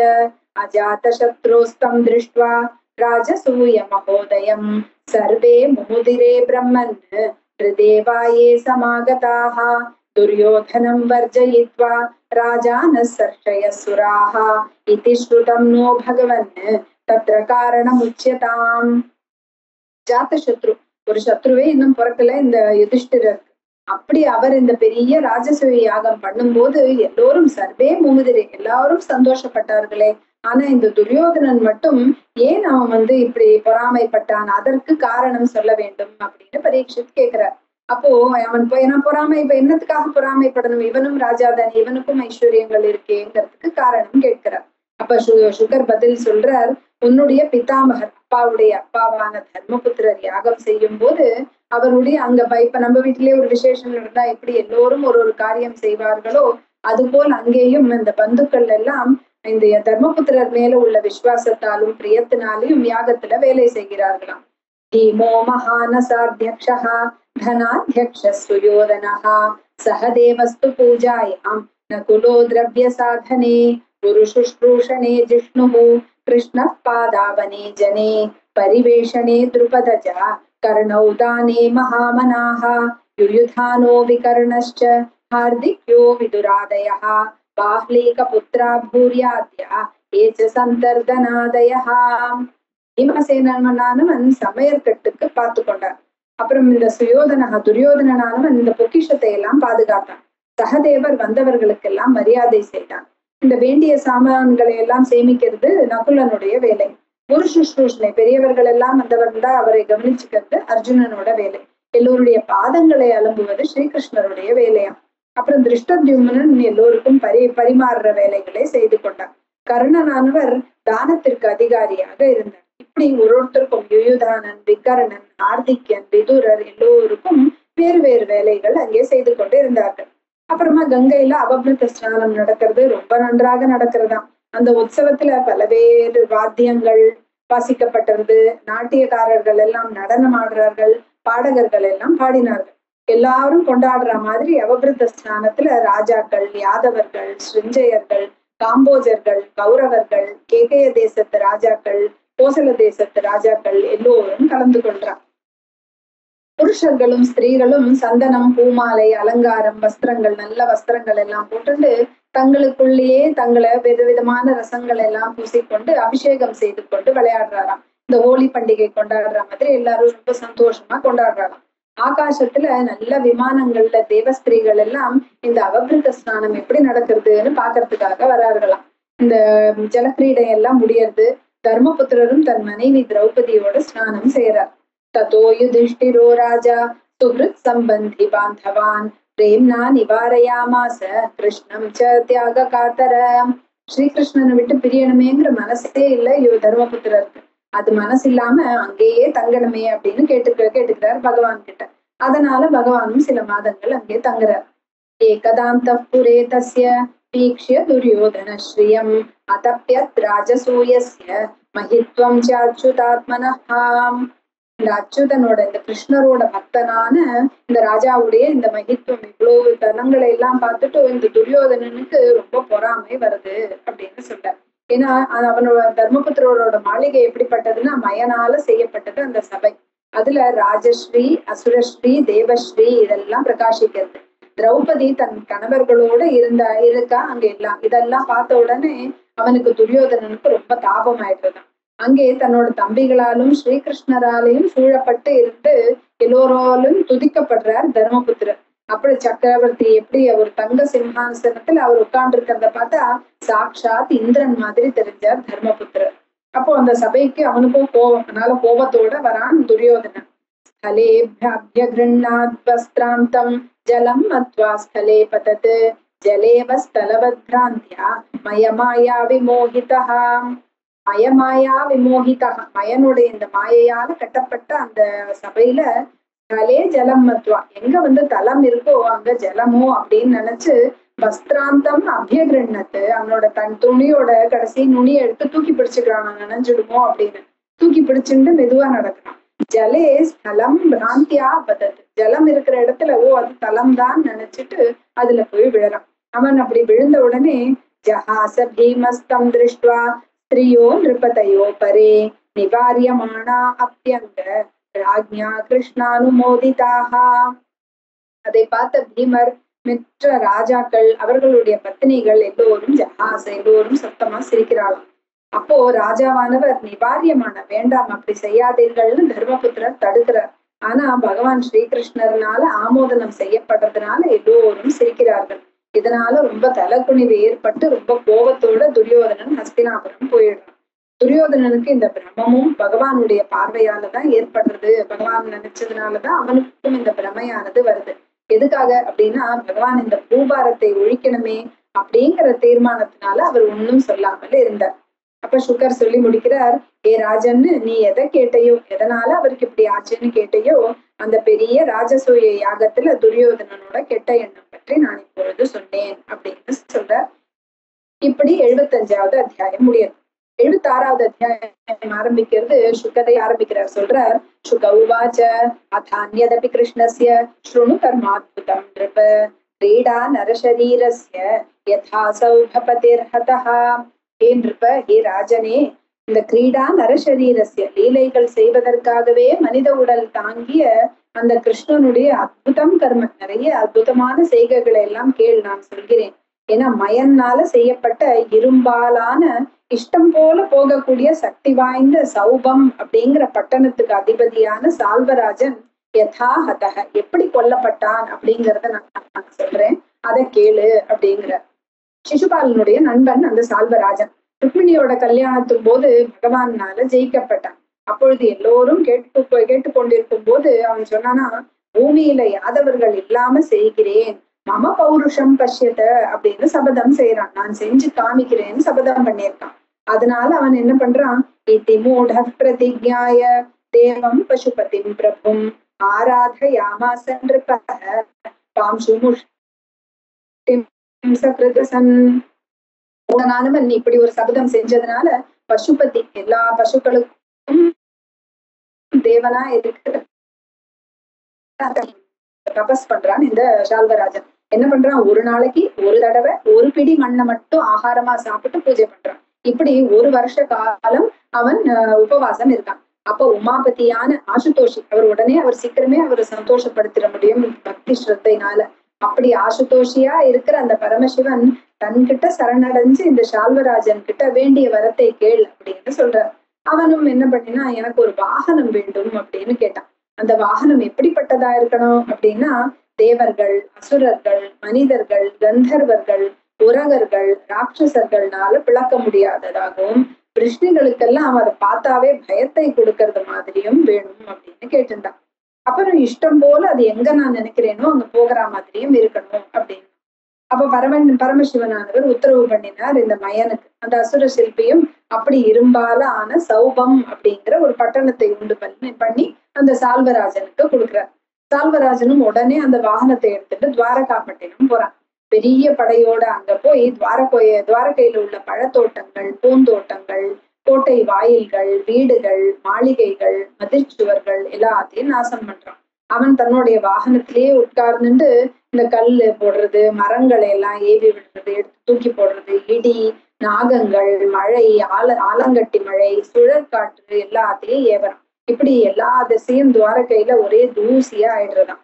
அஜாத சத்ருஸ்தம் திருஷ்ட்வா ராஜசூய மகோதயம் சர்வே முமுதிரே பிரம்மன் ரிதேவாயே சமாகதாஹ துரியோதனம் வர்ஜயித்வா ராஜான சர்ஷயசுராஹ இதி ஸ்ருதம் நோ பகவன் தத்ர காரணம் உச்யதாம். ஜாத சத்ரு, ஒரு சத்ருவே இன்னும் பிறக்கல இந்த யுதிஷ்டிரர். அப்படி அவர் இந்த பெரிய ராஜசூய யாகம் பண்ணும்போது எல்லோரும் சர்வே முமுதிரே, எல்லாரும் சந்தோஷப்பட்டார்களே. ஆனா இந்த துரியோதனன் மட்டும் ஏன் அவன் இப்படி பொறாமைப்பட்டான், அதற்கு காரணம் சொல்ல வேண்டும் அப்படின்னு பரீட்சித் கேட்கிறார். அப்போ அவன் பொறாமை, இப்ப என்னத்துக்காக பொறாமைப்படணும், இவனும் ராஜாதானே, இவனுக்கும் ஐஸ்வர்யங்கள் இருக்கேங்கிறதுக்கு காரணம் கேட்கிறார். அப்ப சுகர் பதில் சொல்றார், உன்னுடைய பிதாமகர் அப்பாவுடைய அப்பாவான தர்மபுத்திரர் யாகம் செய்யும் போது அவருடைய அங்க இப்ப நம்ம வீட்டிலேயே ஒரு விசேஷம் இருந்தா எப்படி எல்லோரும் ஒரு காரியம் செய்வார்களோ அதுபோல் அங்கேயும் இந்த பந்துக்கள் எல்லாம் இந்த தர்மபுத்திரர் மேல உள்ள விசுவாசத்தாலும் பிரியத்தினாலையும் யாகத்துல வேலை செய்கிறார்களாம். தீமோ மகானசாத்யக்ஷா धनाध्यक्ष सुयोधनः सहदेवस्तु पूजायां नकुलो द्रव्य साधने गुरुशुश्रूषणे जिष्णुः कृष्णः पादावने जने परिवेशने द्रुपदजा कर्णौ दाने महामनाः युयुधानो विकर्णश्च हार्दिक्यो विदुरादयः बाह्लीकपुत्रा भूर्याद्या ये च सन्तर्दनादयः. பீமசேனனானவன் சமையற்கட்டுக்கு பார்த்து கொண்டார். அப்புறம் இந்த துரியோதனனானவன் இந்த பொக்கிஷத்தை எல்லாம் பாதுகாத்தான். சகதேவர் வந்தவர்களுக்கெல்லாம் மரியாதை செய்தான். இந்த வேண்டிய சாமான்களை எல்லாம் சேமிக்கிறது நகுலனுடைய வேலை. குரு சுஷ்ரூஷனை பெரியவர்கள் எல்லாம் வந்தவர்தான் அவரை கவனிச்சுக்கிறது அர்ஜுனனோட வேலை. எல்லோருடைய பாதங்களை அலம்புவது ஸ்ரீகிருஷ்ணருடைய வேலையாம். அப்புறம் திருஷ்டத்யும்னன் எல்லோருக்கும் பரிமாறுற வேலைகளை செய்து கொண்டார். கர்ணனானவர் தானத்திற்கு அதிகாரியாக இருந்தார். இப்படி ஒருத்தருக்கும் யுயுதானன், விகர்ணன், ஹார்திக்யன், விதுரர் எல்லோருக்கும் வேறு வேறு வேலைகள் அங்கே செய்து கொண்டு இருந்தார்கள். அப்புறமா கங்கையில அவபிருத்த ஸ்நானம் நடக்கிறது, ரொம்ப நன்றாக நடக்கிறதாம். அந்த உற்சவத்துல பலவேறு வாத்தியங்கள் வாசிக்கப்பட்டிருது, நாட்டியக்காரர்கள் எல்லாம் நடனம் ஆடுறார்கள், பாடகர்கள் எல்லாம் பாடினார்கள். எல்லாரும் கொண்டாடுற மாதிரி அவபிருத்த ஸ்நானத்துல ராஜாக்கள், யாதவர்கள், ஸ்ருஞ்சயர்கள், காம்போஜர்கள், கௌரவர்கள், கேகய தேசத்து ராஜாக்கள், கோசல தேசத்து ராஜாக்கள் எல்லோரும் கலந்து கொள்றார். புருஷர்களும் ஸ்திரீகளும் சந்தனம், பூமாலை, அலங்காரம், வஸ்திரங்கள், நல்ல வஸ்திரங்கள் எல்லாம் போட்டு தங்களுக்குள்ளேயே தங்களை விதவிதமான ரசங்கள் எல்லாம் பூசிக்கொண்டு அபிஷேகம் செய்து கொண்டு விளையாடுறாராம். இந்த ஹோலி பண்டிகை கொண்டாடுற மாதிரி எல்லாரும் ரொம்ப சந்தோஷமா கொண்டாடுறாராம். ஆகாசத்துல நல்ல விமானங்கள்ல தேவஸ்திரீகள் எல்லாம் இந்த அவபிருத்த ஸ்நானம் எப்படி நடக்கிறதுன்னு பாக்குறதுக்காக வரார்களாம். இந்த ஜலக்கிரீடை எல்லாம் முடியறது. தர்மபுத்திரரும் தன் மனைவி திரௌபதியோட ஸ்நானம் செய்யறார். ததோ யுதிஷ்டிரோ ராஜா சுஹ்ருத் சம்பந்தி பாந்தவான் பிரேம்னா நிவாரயாமாச கிருஷ்ணம் ச தியாக காத்தர. ஸ்ரீகிருஷ்ணனை விட்டு பிரியணுமேங்கிற மனசே இல்லை தர்மபுத்திரருக்கு. அது மனசு இல்லாம அங்கேயே தங்கணுமே அப்படின்னு கேட்டுக்கிறார் பகவான் கிட்ட. அதனால பகவானும் சில மாதங்கள் அங்கே தங்குறார். ஏகதாந்த புரே தஸ்ய வீக்ஷ்ய துரியோதன ஸ்ரீயம் அதப்யத் ராஜசூயஸ்ய மஹித்வம் ச அச்சுதாத்மனஹாம். இந்த அச்சுதனோட, இந்த கிருஷ்ணரோட பக்தனான இந்த ராஜாவுடைய இந்த மகித்துவம், இவ்வளவு தனங்களை எல்லாம் பார்த்துட்டு இந்த துரியோதனனுக்கு ரொம்ப பொறாமை வருது அப்படின்னு சொல்ற. ஏன்னா அவனோட தர்மபுத்திரோட மாளிகை எப்படிப்பட்டதுன்னா மயனால செய்யப்பட்டது அந்த சபை. அதுல ராஜஸ்ரீ, அசுரஸ்ரீ, தேவஸ்ரீ இதெல்லாம் பிரகாசிக்கிறது. திரௌபதி தன் கணவர்களோட இருக்கா அங்க எல்லாம். இதெல்லாம் பார்த்த உடனே அவனுக்கு துரியோதனனுக்கு ரொம்ப தாபம் ஆயிடுறதான். அங்கே தன்னோட தம்பிகளாலும் ஸ்ரீகிருஷ்ணராலையும் சூழப்பட்டு இருந்து எல்லோராலும் துதிக்கப்படுறார் தர்மபுத்திரர். அப்படி சக்கரவர்த்தி எப்படி ஒரு தங்க சிம்ஹாசனத்துல அவர் உட்கார்ந்து இருக்கிறத பார்த்தா சாட்சாத் இந்திரன் மாதிரி தெரிஞ்சார் தர்மபுத்திரர். அப்போ அந்த சபைக்கு அவனுக்கும் அதனால கோபத்தோட வரான் துரியோதனன். ஸ்தலேப்யாப்யக்ருண்ணாத் வஸ்திராந்தம் ஜலம் மத்வா ஸ்தலே பதத் ஜலேவ ஸ்தலவத்ராந்த்யா மயமாயா விமோகிதா. மயமாயா விமோகிதா, மயனுடைய இந்த மாயையால கட்டப்பட்ட அந்த சபையில தலே ஜலம் மத்வா, எங்க தலம் இருக்கோ அங்க ஜலமோ அப்படின்னு நினைச்சு வஸ்திராந்தம் அபியகிருண்ணத்து, அவனோட தன் துணியோட கடைசி நுனியை எடுத்து தூக்கி பிடிச்சுக்கிறான், நினைஞ்சிடுமோ அப்படின்னு தூக்கி பிடிச்சுட்டு மெதுவா நடக்கிறான். ஜலே ஸ்தலம் பிராந்தியா பதத், ஜலம் இருக்கிற இடத்துல அது தலம் தான் நினைச்சிட்டு அதுல போய் விழறான். அவன் அப்படி விழுந்த உடனே ஜஹாச பீமஸ்தம் திருஷ்டுவா ஸ்திரியோ நிருபதையோ பரே நிவாரியமானா அப்யங்க ராஜ்ஞா கிருஷ்ணானுமோதிதாக. அதை பார்த்த பீமர், மற்ற ராஜாக்கள், அவர்களுடைய பத்தினிகள் எல்லோரும் எல்லோரும் சத்தமா சிரிக்கிறாளாம். அப்போ ராஜாவானவர் நிவாரியமான, வேண்டாம் அப்படி செய்யாதீர்கள்னு தர்மபுத்திரர் தடுக்கிறார். ஆனா பகவான் ஸ்ரீகிருஷ்ணர்னால ஆமோதனம் செய்யப்படுறதுனால எல்லோரும் சிரிக்கிறார்கள். இதனால ரொம்ப தலைக்குனிவு ஏற்பட்டு ரொம்ப கோபத்தோட துரியோதனன் ஹஸ்தினாபுரம் போயிடுறான். துரியோதனனுக்கு இந்த பிரமமும் பகவானுடைய பார்வையாலதான் ஏற்படுறது. பகவான் நினைச்சதுனாலதான் அவனுக்கும் இந்த பிரமையானது வருது. எதுக்காக அப்படின்னா பகவான் இந்த பூபாரத்தை ஒழிக்கணுமே அப்படிங்கிற தீர்மானத்தினால அவர் ஒன்னும் சொல்லாமல் இருந்தார். அப்ப சுகர் சொல்லி முடிக்கிறார், ஏ ராஜன்னு, நீ எதை கேட்டையோ, எதனால அவருக்கு இப்படி ஆச்சுன்னு கேட்டையோ, அந்த பெரிய ராஜசூய யாகத்துல துரியோதனனோட கெட்ட எண்ணம் பற்றி நான் இப்பொழுது சொன்னேன் அப்படின்னு சொல்ற. இப்படி 75வது அத்தியாயம் முடியாது. 76வது அத்தியாயம் ஆரம்பிக்கிறது சுகரை ஆரம்பிக்கிறார். சொல்றார், சுக உவாச்ச அதான்யதபி கிருஷ்ணஸ்ய ஸ்ருணு கர்மாத்புதம் நிருப கிரீடா நரசரீரஸ்ய யதா சௌபபதிர்ஹதஹ. ஹே நிருப, ஹே ராஜனே, இந்த கிரீடா நரசரீரஸ்ய லீலைகள் செய்வதற்காகவே மனித உடல் தாங்கிய அந்த கிருஷ்ணனுடைய அற்புதம் கர்ம, நிறைய அற்புதமான செய்கைகளை எல்லாம் கேள், நான் சொல்கிறேன். ஏன்னா மயன்னால செய்யப்பட்ட இரும்பாலான இஷ்டம் போல போகக்கூடிய சக்தி வாய்ந்த சௌபம் அப்படிங்கிற பட்டணத்துக்கு அதிபதியான சால்வராஜன் யதாஹதக எப்படி கொல்லப்பட்டான் அப்படிங்கறத நான் சொல்றேன், அதை கேளு அப்படிங்கிற. சிசுபாலனுடைய நண்பன் அந்த சால்வராஜன் ருக்மிணியோட கல்யாணத்தின் போது பகவானால ஜெயிக்கப்பட்டான். அப்பொழுது எல்லோரும் கேட்டு கொண்டிருக்கும் போது அவன் சொன்னானா, பூமியில யாதவர்கள் இல்லாம செய்கிறேன், மம பௌருஷம் பஷ்யத அப்படின்னு சபதம் செய்யறான். நான் செஞ்சு காமிக்கிறேன்னு சபதம் பண்ணியிருக்கான். அதனால அவன் என்ன பண்றான், இதி மூட பிரதிஜ்ஞாய தேவம் பசுபதிம் பிரபும் ஆராத யாமாசன் மூடனானவன் இப்படி ஒரு சபதம் செஞ்சதுனால பசுபதி எல்லா பசுக்களுக்கும் தேவனா இருக்கிற தபஸ் பண்றான். இந்த சால்வராஜன் என்ன பண்றான், ஒரு நாளைக்கு ஒரு தடவை ஒரு பிடி மண்ணை மட்டும் ஆகாரமா சாப்பிட்டு பூஜை பண்றான். இப்படி ஒரு வருஷ காலம் அவன் உபவாசம் இருக்கான். அப்ப உமாபதியான ஆசுதோஷி அவர் உடனே அவர் சீக்கிரமே அவர் சந்தோஷப்படுத்திட முடியும் பக்தி ஸ்ரத்தையினால. அப்படி ஆசுதோஷியா இருக்கிற அந்த பரமசிவன் தன்கிட்ட சரணடைஞ்சு இந்த சால்வராஜன் கிட்ட வேண்டிய வரத்தை கேள் அப்படின்னு சொல்றார். அவனும் என்ன பண்ணினா, எனக்கு ஒரு வாகனம் வேண்டும் அப்படின்னு கேட்டான். அந்த வாகனம் எப்படிப்பட்டதா இருக்கணும் அப்படின்னா, தேவர்கள், அசுரர்கள், மனிதர்கள், கந்தர்வர்கள், உரகர்கள், ராட்சசர்கள்னால பிளக்க முடியாததாகவும் விஷ்ணுகளுக்கெல்லாம் அதை பார்த்தாவே பயத்தை கொடுக்கறது மாதிரியும் வேணும் அப்படின்னு கேட்டுட்டான். அப்புறம் இஷ்டம் போல அது எங்க நான் நினைக்கிறேனோ அங்க போகிற மாதிரியும் இருக்கணும் அப்படின்னு. அப்ப பரமசிவனானவர் உத்தரவு பண்ணினார் இந்த மயனுக்கு, அந்த அசுர சிற்பியும் அப்படி இரும்பால ஆன சௌபம் அப்படிங்கிற ஒரு பட்டணத்தை உண்டு பண்ணி அந்த சால்வராஜனுக்கு கொடுக்குறார். சால்வராஜனும் உடனே அந்த வாகனத்தை எடுத்துட்டு துவாரகாப்பட்டினம் போறான். பெரிய படையோட அங்க போய் துவாரகையில உள்ள பழத்தோட்டங்கள், பூந்தோட்டங்கள், கோட்டை வாயில்கள், வீடுகள், மாளிகைகள், மதிர்ச்சுவர்கள் எல்லாத்தையும் நாசம் பண்றான். அவன் தன்னுடைய வாகனத்திலேயே உட்கார்ந்துட்டு இந்த கல்லு போடுறது, மரங்களை எல்லாம் ஏவி விடுறது, எடுத்து தூக்கி போடுறது, இடி, நாகங்கள், மழை, ஆலங்கட்டி மழை, சுழற்காற்று எல்லாத்தையும் ஏவறான். இப்படி எல்லா திசையும் துவாரகையில ஒரே தூசியா ஆயிடுறதாம்.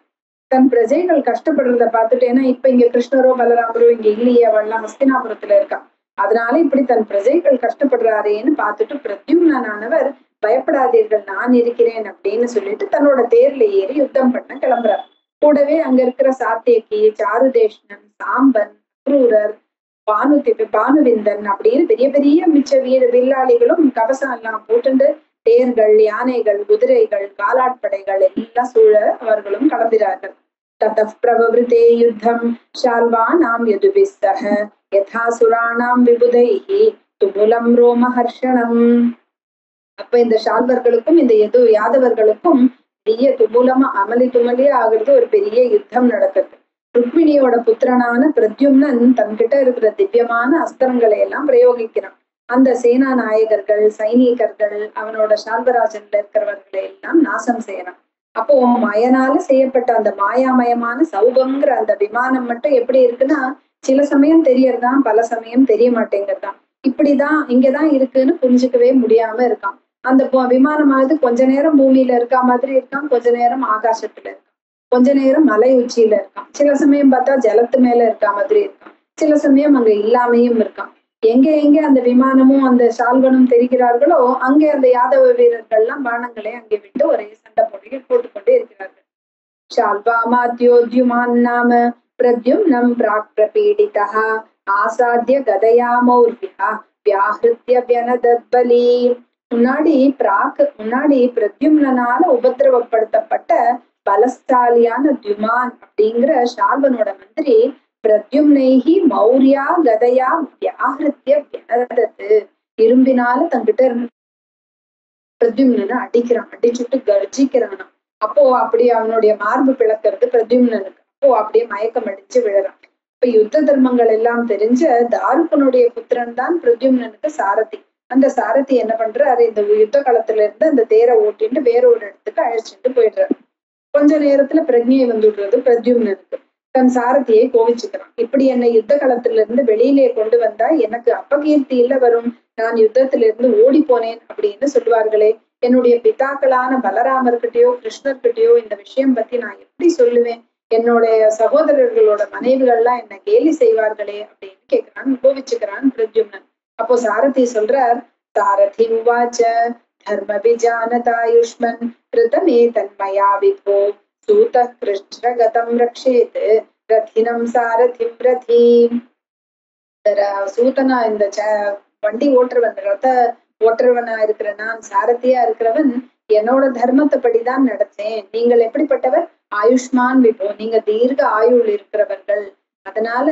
தன் பிரஜைகள் கஷ்டப்படுறத பார்த்துட்டு, ஏன்னா இப்ப இங்க கிருஷ்ணரோ பலராமரோ இங்க இல்லையே, அவள்லாம் ஹஸ்தினாபுரத்துல இருக்கான். அதனால இப்படி தன் பிரஜைகள் கஷ்டப்படுறாரேன்னு பார்த்துட்டு பிரத்யும்னனானவர் பயப்படாதீர்கள் நான் இருக்கிறேன் அப்படின்னு சொல்லிட்டு தன்னோட தேர்ல ஏறி யுத்தம் பண்ண கிளம்புறார். கூடவே அங்க இருக்கிற சாத்தியக்கி, சாருதேஷ்ணன், சாம்பன், அக்ரூரர், பானுவிந்தன் அப்படின்னு பெரிய பெரிய மிச்ச வில்லாளிகளும் கவசம் எல்லாம் போட்டுண்டு தேர்கள், யானைகள், குதிரைகள், காலாட்படைகள் எல்லாம் சூழ அவர்களும் கிளம்புகிறார்கள். ததः பிரவவ்ருதே யுத்தம் ஷால்வானாம் யதுபிஸ்தஹ யதா சுராணாம் விபுதைஹி துமுலம் ரோமஹர்ஷணம். அப்ப இந்த ஷால்வர்களுக்கும் இந்த யாதவர்களுக்கும் பெரிய துமுலமா அமளி துமலியா ஆகிறது, ஒரு பெரிய யுத்தம் நடக்குது. ருக்மிணியோட புத்திரனான பிரத்யும்னன் தன்கிட்ட இருக்கிற திவ்யமான அஸ்திரங்களை எல்லாம் பிரயோகிக்கிறான். அந்த சேனா நாயகர்கள், சைனிகர்கள், அவனோட சால்வராஜன்ல இருக்கிறவர்களை எல்லாம் நாசம் செய்யறான். அப்போ மயனால செய்யப்பட்ட அந்த மாயாமயமான சௌபங்கிற அந்த விமானம் மட்டும் எப்படி இருக்குன்னா, சில சமயம் தெரியறதான், பல சமயம் தெரிய மாட்டேங்கிறதான். இப்படிதான் இங்கதான் இருக்குன்னு புரிஞ்சுக்கவே முடியாம இருக்கான். அந்த விமானமானது கொஞ்ச நேரம் பூமியில இருக்கா மாதிரி இருக்கான், கொஞ்ச நேரம் ஆகாசத்துல இருக்கான், கொஞ்ச நேரம் மலை உச்சியில இருக்கான், சில சமயம் பார்த்தா ஜலத்து மேல இருக்கா மாதிரி இருக்கான், சில சமயம் அங்க இல்லாமையும் இருக்கான். எங்க எங்க அந்த விமானமும் அந்த சால்வனும் தெரிகிறார்களோ அங்கே அந்த யாதவ வீரர்கள் எல்லாம் பானங்களை அங்கே விட்டு ஒரே சண்டை போட்டுக்கொண்டே இருக்கிறார்கள். ஷால்வாமாத்யோத்யுமான் நாம பிரத்யும்னம் பிராக் பிரபீடிதா ஆசாத்திய கதயா மௌர்யா வியாஹிருத்ய வியனதத்பலி. முன்னாடி பிரத்யும்னால உபத்திரவப்படுத்தப்பட்ட பலஸ்தாலியான துமான் அப்படிங்கிற ஷால்வனோட மந்திரி பிரத்யும்னைஹி மௌர்யா கதையா வியாஹிருத்ய வியனதத், இரும்பினால தங்கிட்ட பிரத்யும்னனை அடிக்கிறான், அடிச்சுட்டு கர்ஜிக்கிறானா. அப்போ அப்படி அவனுடைய மார்பு பிளக்கிறது பிரத்யும்னனுக்கு. அப்போ அப்படியே மயக்கம் அடிச்சு விழறான். இப்ப யுத்த தர்மங்கள் எல்லாம் தெரிஞ்ச தாருகனுடைய புத்திரன் தான் பிரத்யும்னனுக்கு சாரதி. அந்த சாரதி என்ன பண்றாரு, இந்த யுத்த களத்துல இருந்து அந்த தேரை ஓட்டிட்டு வேற ஒரு இடத்துக்கு அழைச்சிட்டு போயிடுறாரு. கொஞ்ச நேரத்துல பிரஜையை வந்துடுறது பிரத்யும்னனுக்கு. தன் சாரதியை கோவிச்சுக்கிறான். இப்படி என்னை யுத்த களத்துல இருந்து வெளியிலே கொண்டு வந்தா எனக்கு அப்பகீர்த்தி இல்ல வரும், நான் யுத்தத்துல இருந்து ஓடி போனேன் அப்படின்னு சொல்லுவார்களே, என்னுடைய பிதாக்களான பலராமர்கிட்டயோ கிருஷ்ணர்கிட்டயோ இந்த விஷயம் பத்தி நான் எப்படி சொல்லுவேன், என்னுடைய சகோதரர்களோட மனைவிகள்லாம் என்ன கேலி செய்வார்களே அப்படின்னு கேட்கிறான், கோவிச்சுக்கிறான் பிரத்யும்னன். அப்போ சாரதி சொல்றார், சாரதி உவாச்ச தர்ம விஜானதாயுஷ்மன் கிருதமே தன்மயா விபோ சூத கிருஷ்ணகதம் ரக்ஷேத் ரதினம் சாரதிம் ரதீம். சூதனா இந்த வண்டி ஓட்டுறவன், ரத ஓட்டுறவனா இருக்கிற நான், சாரதியா இருக்கிறவன், என்னோட தர்மத்தை படிதான் நடத்தேன். நீங்கள் எப்படிப்பட்டவர்? ஆயுஷ்மான் விபோ, நீங்க தீர்க்க ஆயுள் இருக்கிறவர்கள். அதனால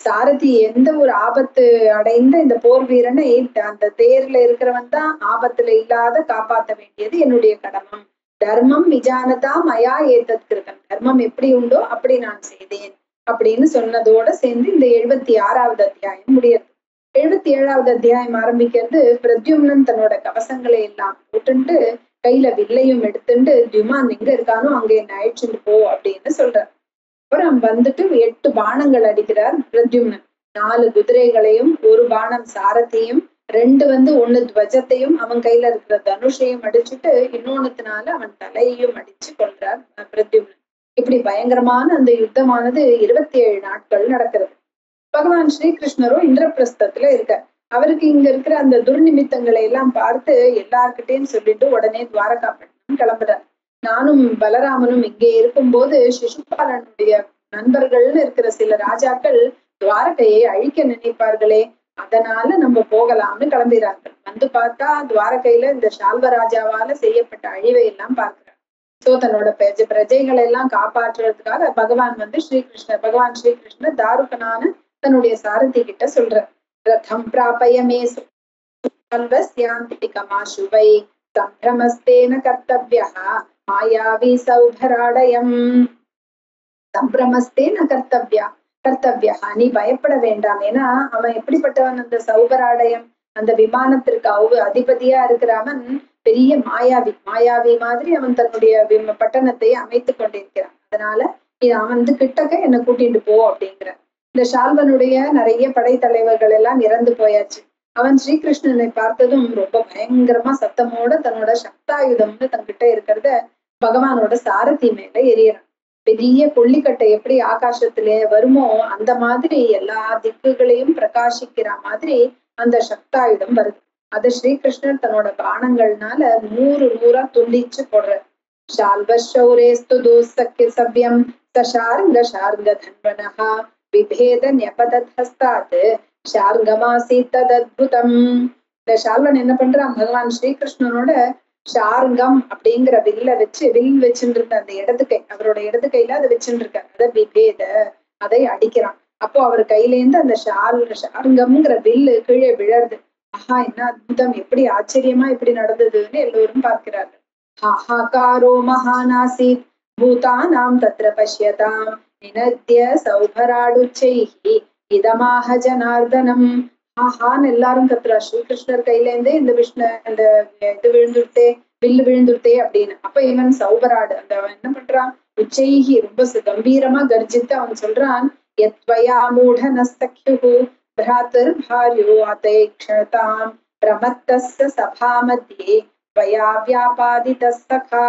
சாரதி எந்த ஒரு ஆபத்து அடைந்த இந்த போர் வீரனை அந்த தேர்ல இருக்கிறவன் தான் ஆபத்துல இல்லாத காப்பாற்ற வேண்டியது என்னுடைய கடமம். தர்மம் விஜானதா மயா ஏதத் கிருதம், தர்மம் எப்படி உண்டோ அப்படி நான் செய்தேன் அப்படின்னு சொன்னதோட சேர்ந்து இந்த 76வது அத்தியாயம் முடியாது. 77வது அத்தியாயம் ஆரம்பிக்கிறது, பிரத்யும்னன் தன்னோட கவசங்களை எல்லாம் போட்டுண்டு கையில வில்லையும் எடுத்துட்டு தியுமான் எங்க இருக்கானோ அங்க என்ன அழைச்சிட்டு போ அப்படின்னு சொல்றார். அப்புறம் வந்துட்டு 8 பானங்கள் அடிக்கிறார் பிரத்யும்னன். 4 குதிரைகளையும், ஒரு பானம் சாரதியும், 2 ஒண்ணு துவஜத்தையும், அவன் கையில இருக்கிற தனுஷையும் அடிச்சுட்டு இன்னொன்னுத்தினால அவன் தலையையும் அடிச்சு கொள்றார் பிரத்யும்னன். இப்படி பயங்கரமான அந்த யுத்தமானது 27 நாட்கள் நடக்கிறது. பகவான் ஸ்ரீகிருஷ்ணரோ இந்திரபிரஸ்தத்துல இருக்கார். அவருக்கு இங்க இருக்கிற அந்த துர்நிமித்தங்களை எல்லாம் பார்த்து எல்லார்கிட்டையும் சொல்லிட்டு உடனே துவாரகாப்பட்டினம் கிளம்புறார். நானும் பலராமனும் இங்கே இருக்கும்போது சிசுபாலனுடைய நண்பர்கள்னு இருக்கிற சில ராஜாக்கள் துவாரகையை அழிக்க நினைப்பார்களே, அதனால நம்ம போகலாம்னு கிளம்பிறார்கள். வந்து பார்த்தா துவாரகையில இந்த சால்வ ராஜாவால செய்யப்பட்ட அழிவை எல்லாம் பார்க்கிறார். சோ தன்னோட பிரஜைகளை எல்லாம் காப்பாற்றுறதுக்காக பகவான் ஸ்ரீகிருஷ்ணர் தாருகனான தன்னுடைய சாரதி கிட்ட சொல்ற, ரதம் பிராபயமே சுவை சம்பிரமஸ்தேன கர்த்தவ்யா மாயாவி சௌபராடயம். சம்பிரமஸ்தேன கர்த்தவ்யா, நீ பயப்பட வேண்டாம். ஏன்னா அவன் எப்படிப்பட்டவன், அந்த சௌபராடயம் அந்த விமானத்திற்கு அதிபதியா இருக்கிறவன் பெரிய மாயாவி மாதிரி அவன் தன்னுடைய பட்டணத்தை அமைத்து கொண்டிருக்கிறான். அதனால அவன் கிட்டக்க என்ன கூட்டிட்டு போ அப்படிங்கிற. இந்த ஷால்வனுடைய நிறைய படைத்தலைவர்கள் எல்லாம் இறந்து போயாச்சு. அவன் ஸ்ரீகிருஷ்ணனை பார்த்ததும் ரொம்ப பயங்கரமா சத்தமோட தன்னோட சக்தாயுதம்னு தன்கிட்ட இருக்கிறத பகவானோட சாரதி மேல எரியறான். பெரிய கொல்லிக்கட்டை எப்படி ஆகாசத்திலே வருமோ அந்த மாதிரி எல்லா திக்குகளையும் பிரகாசிக்கிற மாதிரி அந்த சக்தாயுதம் வருது. அது ஸ்ரீகிருஷ்ணர் தன்னோட பானங்கள்னால 100 துண்டிச்சு போடுற. ஷால்வஷௌரேஸ்து தூசக்ய சவ்யம் சஷார்ங்க ஷார்ங்க தன்வனஹா விபேத ஞபதத்ஹஸ்தாத் ஷார்ங்கமாசி ததத்புதம். இந்த ஷால்வன் என்ன பண்றான், பகவான் ஸ்ரீகிருஷ்ணனோட ஷார்ங்கம் அப்படிங்கிற வில் வச்சுட்டு இருக்க அந்த இடது கை, அவரோட இடது கையில அதை வச்சுட்டு இருக்காரு. அதை விபேத, அதை அடிக்கிறான். அப்போ அவர் கையிலேருந்து அந்த ஷார்ங்கம்ங்கிற வில்லு கீழே விழருது. ஆஹா, என்ன அற்புதம், எப்படி ஆச்சரியமா இப்படி நடந்ததுன்னு எல்லோரும் பார்க்கிறார்கள். ஹாஹாகாரோ மகானாசீத் பூதானாம் தத்ர பஷ்யதாம் நினத்ய சௌபராடுச்சைஹி இதமாக ஜனார்தனம். ஆஹான்னு எல்லாரும் கத்துறா. ஸ்ரீகிருஷ்ணர் கையில இருந்து இந்த அந்த இது விழுந்துருத்தே, வில்லு விழுந்துருத்தே அப்படின்னு. அப்ப இவன் சௌபராடு அவன் என்ன பண்றான், உச்சைஹி ரொம்ப கம்பீரமா கர்ஜித்து அவன் சொல்றான், யத்வயா மூடனஸ்தக்யுஹு பிராதர் பார்யோ அதேக்ஷதாம் பிரமத்தஸ்ஸ சபாமத்யே வயா வியாபாதிதஸ்தகா.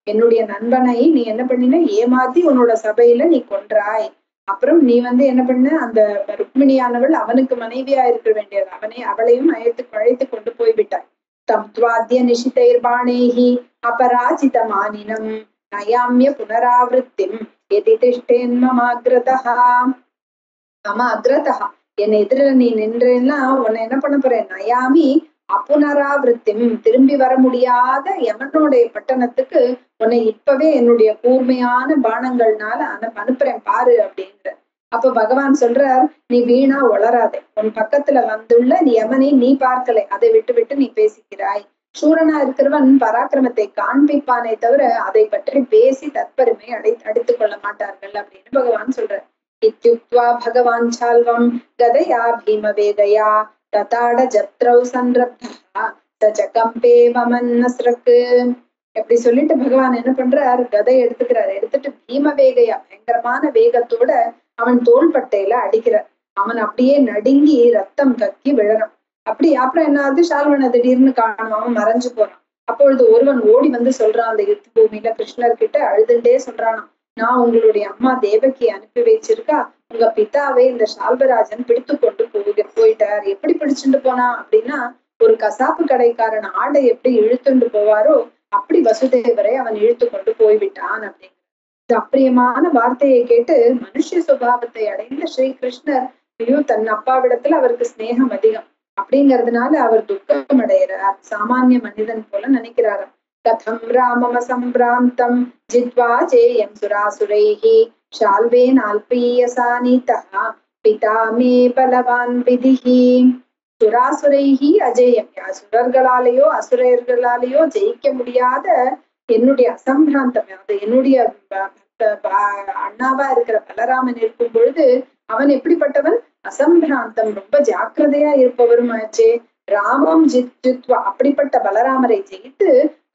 என்னுடைய நண்பனை நீ என்ன பண்ணின, ஏமாத்தி உன்னோட சபையில நீ கொன்றாய். அப்புறம் நீ என்ன பண்ண, அந்த ருக்மிணியானவள் அவனுக்கு மனைவியா இருக்க வேண்டியது, அவளையும் அழைத்து கொண்டு போய்விட்டாய். தப்த்வாத்ய நிஷிதைர் பாணேஹி அபராஜித மானினம் நயாமிய புனராவிருத்திம் எதி திஷ்டேன் மம அக்ரதா. என் எதிர நீ நின்றேன்னா உன்னை என்ன பண்ண போறேன், நயாமி அப்புனராவிருத்திம், திரும்பி வர முடியாத யமனுடைய பட்டணத்துக்கு உன்னை இப்பவே என்னுடைய கூர்மையான பானங்கள்னால அனுப்புறேன் பாரு அப்படிங்கிற. அப்ப பகவான் சொல்றார், நீ வீணா வளராதே, உன் பக்கத்துல வந்துள்ள யமனை நீ பார்க்கலை, அதை விட்டு நீ பேசிக்கிறாய். சூரனா இருக்கிறவன் பராக்கிரமத்தை காண்பிப்பானே தவிர அதை பற்றி பேசி தற்பெருமை அடித்துக் கொள்ள மாட்டார்கள் அப்படின்னு பகவான் சொல்றார். இத்யுக்த்வா பகவான் சால்வம் கதையா பீம வேகயா ததாட ஜத்ரௌ சன்ரப்தா சகம்பே வமன்னஸ்ரக்கு. எப்படி சொல்லிட்டு பகவான் என்ன பண்றார், கதை எடுத்துக்கிறார். எடுத்துட்டு பீம வேகையா பயங்கரமான வேகத்தோட அவன் தோள்பட்டையில அடிக்கிறார். அவன் அப்படியே நடுங்கி ரத்தம் கக்கி விழறான். அப்படி அப்புறம் என்ன ஆகுது, ஷால்வனை திடீர்னு காணும், அவன் மறைஞ்சு போறான். அப்பொழுது ஒருவன் ஓடி வந்து சொல்றான், அந்த யுத்த பூமியில கிருஷ்ணர் கிட்ட அழுதுண்டே சொல்றானா, நான் உங்களுடைய அம்மா தேவகி அனுப்பி வச்சிருக்கா, உங்க பிதாவை இந்த ஷால்வராஜன் பிடித்து கொண்டு போயிட்டார். எப்படி பிடிச்சுட்டு போனா அப்படின்னா, ஒரு கசாப்பு கடைக்காரன் ஆடை எப்படி இழுத்துண்டு போவாரோ அப்படி வசுதேவரை அவன் இழுத்து கொண்டு போய்விட்டான் அப்படிங்கிற இந்த அப்பிரியமான வார்த்தையை கேட்டு மனுஷ சுபாவத்தை அடைந்த ஸ்ரீகிருஷ்ணர் ஐயோ தன் அப்பாவிடத்துல அவருக்கு ஸ்நேகம் அதிகம் அப்படிங்கிறதுனால அவர் துக்கம் அடைகிறார். சாமானிய மனிதன் போல நினைக்கிறாரு. கதம் ராமம சம்பிராந்தம் ஜித்வா ஜேயம் சுராசுரைஹி ஷால்வேன் அல்பீயசானிதா பிதா மே பலவான் விதிஹி. சுராசுரைஹி அஜேயம், சுரர்களாலேயோ அசுரர்களாலேயோ ஜெயிக்க முடியாத என்னுடைய அசம்பிராந்தம், அது என்னுடைய அண்ணாவா இருக்கிற பலராமன் இருக்கும் பொழுது அவன் எப்படிப்பட்டவன், அசம்பிராந்தம், ரொம்ப ஜாக்கிரதையா இருப்பவரும் ஆச்சே. ராமம் ஜித்வா, அப்படிப்பட்ட பலராமரை ஜெயித்து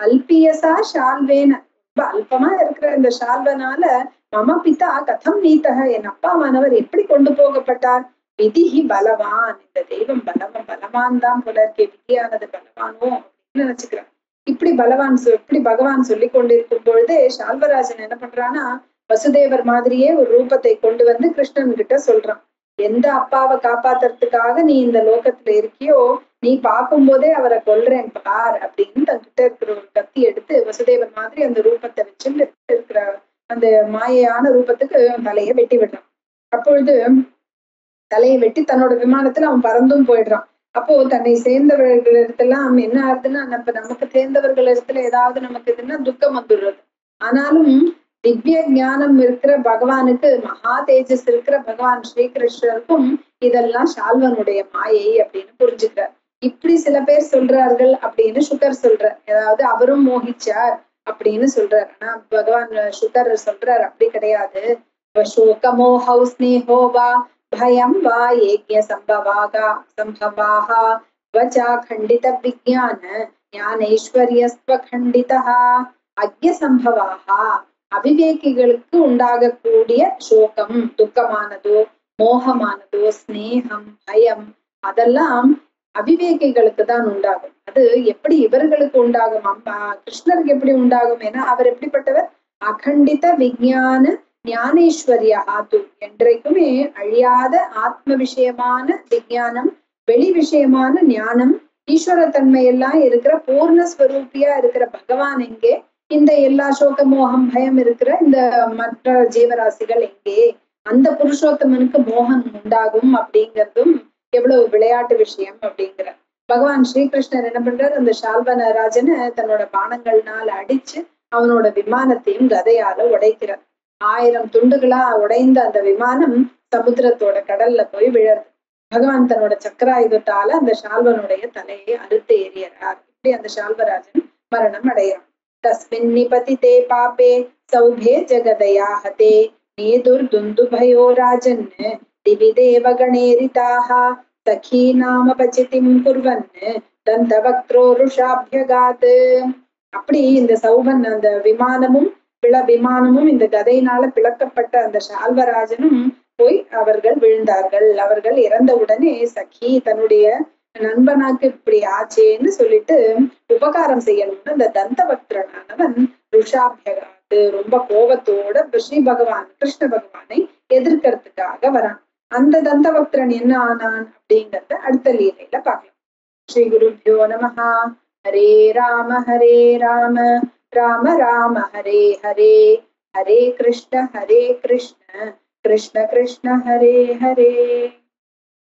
அல்பியசா ஷால்வேன, ரொம்ப அல்பமா இருக்கிற இந்த ஷால்வனால மம பிதா கதம் நீத்தக, என் அப்பாவானவர் எப்படி கொண்டு போகப்பட்டார். விதிஹி பலவான், இந்த தெய்வம் பலவான் தான் போல இருக்கே, விதியானது பலவானோ அப்படின்னு நினைச்சுக்கிறான். இப்படி இப்படி பகவான் சொல்லி கொண்டிருக்கும் பொழுதே ஷால்வராஜன் என்ன பண்றான்னா, வசுதேவர் மாதிரியே ஒரு ரூபத்தை கொண்டு வந்து கிருஷ்ணன் கிட்ட சொல்றான், எந்த அப்பாவை காப்பாத்துறதுக்காக நீ இந்த லோகத்துல இருக்கியோ, நீ பார்க்கும் போதே அவரை கொல்றேன் பார் அப்படின்னு தன்கிட்ட இருக்கிற ஒரு கத்தி எடுத்து வசுதேவர் மாதிரி அந்த ரூபத்தை வச்சுட்டு இருக்கிற அந்த மாயையான ரூபத்துக்கு தலையை வெட்டி விடுறான். அப்பொழுது தலையை வெட்டி தன்னோட விமானத்துல அவன் பறந்தும் போயிடுறான். அப்போ தன்னை சேர்ந்தவர்கள் இடத்துலாம் என்ன ஆகுதுன்னா, நமக்கு சேர்ந்தவர்கள் இடத்துல ஏதாவது நமக்கு இதுன்னா துக்கம் வந்துடுறது. ஆனாலும் திவ்ய ஞானம் இருக்கிற பகவானுக்கு, மகா தேஜஸ் இருக்கிற பகவான் ஸ்ரீகிருஷ்ணருக்கும் இதெல்லாம் ஷால்வனுடைய மாயை அப்படின்னு புரிஞ்சுக்கிறார். இப்படி சில பேர் சொல்றார்கள் அப்படின்னு சுகர் சொல்றார், அதாவது அவரும் மோகிச்சார் அப்படின்னு சொல்றார். ஆனா பகவான் சுகர் சொல்றார் அப்படி கிடையாது. சோகமோஹௌ ஸ்நேஹோவா பயம் வா ஏக்ய சம்பவாக வச்சா கண்டித விஜான ஞானேஸ்வரியஸ்வ கண்டிதா அக்ய சம்பவாக. அவிவேகிகளுக்கு உண்டாகக்கூடிய சோகம், துக்கமானதோ மோகமானதோ ஸ்நேகம் பயம், அதெல்லாம் அவிவேகிகளுக்கு தான் உண்டாகும். அது எப்படி இவர்களுக்கு உண்டாகும், கிருஷ்ணருக்கு எப்படி உண்டாகும்? ஏன்னா அவர் எப்படிப்பட்டவர், அகண்டித விஜான ஞானேஸ்வரியா ஆத்து, என்றைக்குமே அழியாத ஆத்ம விஷயமான விஞ்ஞானம், வெளி விஷயமான ஞானம், ஈஸ்வரத்தன்மை எல்லாம் இருக்கிற பூர்ணஸ்வரூபியா இருக்கிற பகவான் எங்கே, இந்த எல்லா சோக மோகம் பயம் இருக்கிற இந்த மற்ற ஜீவராசிகள் எங்கே, அந்த புருஷோத்தமனுக்கு மோகன் உண்டாகும் அப்படிங்கிறதும் எவ்வளவு விளையாட்டு விஷயம் அப்படிங்கிற பகவான் ஸ்ரீகிருஷ்ணர் என்ன பண்றாரு, அந்த ஷால்வன ராஜனை தன்னோட பானங்கள்னால அடிச்சு அவனோட விமானத்தையும் கதையால உடைக்கிறார். 1000 துண்டுகளா உடைந்த அந்த விமானம் சமுத்திரத்தோட கடல்ல போய் விழறது. பகவான் தன்னோட சக்கராயுதத்தால அந்த ஷால்வனுடைய தலையை அறுத்து எறியறார். இப்படி அந்த ஷால்வராஜன் மரணம் அடைகிறான். தஸ்மின் நிபதிதே பாபே சௌபே ஜகதயா ஹதே நேதுர் துந்துபயோ ராஜன் திவி தேவகணேரிதாக சகீ நாம பசிதிம் குர்வன் தந்தவக்த்ரோ ருஷாப்யகாத். அப்படி இந்த சௌபன் அந்த விமானமும் விமானமும் இந்த கதையினால பிளக்கப்பட்ட அந்த ஷால்வராஜனும் போய் அவர்கள் விழுந்தார்கள். அவர்கள் இறந்த உடனே சகி தன்னுடைய நண்பனாக்கு இப்படி ஆச்சேன்னு சொல்லிட்டு உபகாரம் செய்யணும்னு அந்த தந்தவக்திரனானவன் ருஷாபியகாத்து ரொம்ப கோபத்தோட ஸ்ரீ பகவான் கிருஷ்ண பகவானை எதிர்க்கிறதுக்காக வரான். அந்த தந்தவக்திரன் என்ன ஆனான் அப்படிங்கறத அடுத்த லீலையில பார்க்கலாம். ஸ்ரீ குருப்யோ நமஹ. ஹரே ராம ராம ராம ஹரே ஹரே, ஹரே கிருஷ்ண கிருஷ்ண கிருஷ்ண ஹரே ஹரே.